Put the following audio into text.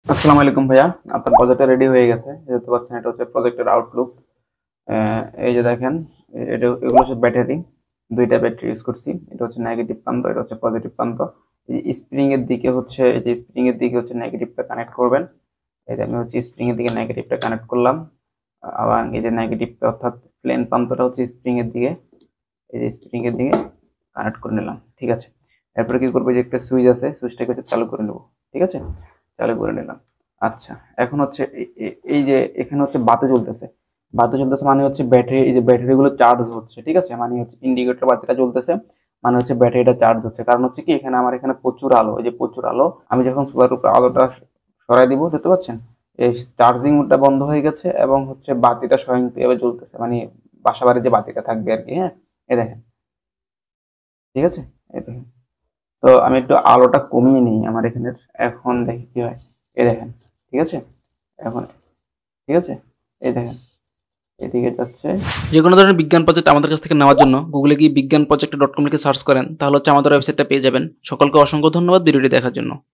আসসালামু আলাইকুম ভাইয়া, আপনার প্রজেক্টটা রেডি হয়ে গেছে। দেখতে পাচ্ছেন এটা হচ্ছে প্রজেক্টের আউটলুক। এই যে দেখেন, এগুলো হচ্ছে ব্যাটারি, দুইটা ব্যাটারি ইউজ করছি। এটা হচ্ছে নেগেটিভ প্রান্ত, এটা হচ্ছে পজিটিভ প্রান্ত। এই যে স্প্রিং এর দিকে হচ্ছে, এই যে স্প্রিং এর দিকে হচ্ছে নেগেটিভটা কানেক্ট করবেন। এই যে আমি হচ্ছে স্প্রিং এর দিকে নেগেটিভটা কানেক্ট করলাম। আবার এই যে নেগেটিভটা অর্থাৎ প্লেন প্রান্তটা হচ্ছে স্প্রিং এর দিকে, এই যে স্প্রিং এর দিকে কানেক্ট করে নিলাম। ঠিক আছে, এরপরে কি করবো, যে একটা সুইচ আছে, সুইচটাকে হচ্ছে চালু করে নেবো। ঠিক আছে, চালু করে নিলাম। আচ্ছা, এখন হচ্ছে এই যে এখানে হচ্ছে বাতি জ্বলতেছে। বাতি জ্বলতেছে মানে হচ্ছে ব্যাটারি, এই যে ব্যাটারি গুলো চার্জ হচ্ছে। ঠিক আছে, মানে হচ্ছে ইন্ডিকেটর বাতিটা জ্বলতেছে, মানে হচ্ছে ব্যাটারিটা চার্জ হচ্ছে। কারণ হচ্ছে কি, এখানে আমার এখানে প্রচুর আলো, এই যে প্রচুর আলো। আমি যখন সোলার উপরে আলোটা সরাই দিব, দেখতে পাচ্ছেন এই চার্জিং মোডটা বন্ধ হয়ে গেছে এবং হচ্ছে বাতিটা স্বয়ংক্রিয়ভাবে জ্বলতেছে, মানে বাসা বাড়ির যে বাতিটা থাকবে আর কি। হ্যাঁ, এই দেখেন। ঠিক আছে, এই দেখেন। তো আমি একটু আলোটা কমিয়ে নিই আমার এখানের, এখন দেখি কি হয়। এই দেখেন। ঠিক আছে, এখন ঠিক আছে, এই দেখেন, এদিকে যাচ্ছে। যে কোনো ধরনের বিজ্ঞান প্রজেক্ট আমাদের কাছ থেকে নেওয়ার জন্য গুগলে গিয়ে বিজ্ঞান প্রজেক্ট ডট কম লিখে সার্চ করেন, তাহলে হচ্ছে আমাদের ওয়েবসাইটটা পেয়ে যাবেন। সকলকে অসংখ্য ধন্যবাদ ভিডিওটি দেখার জন্য।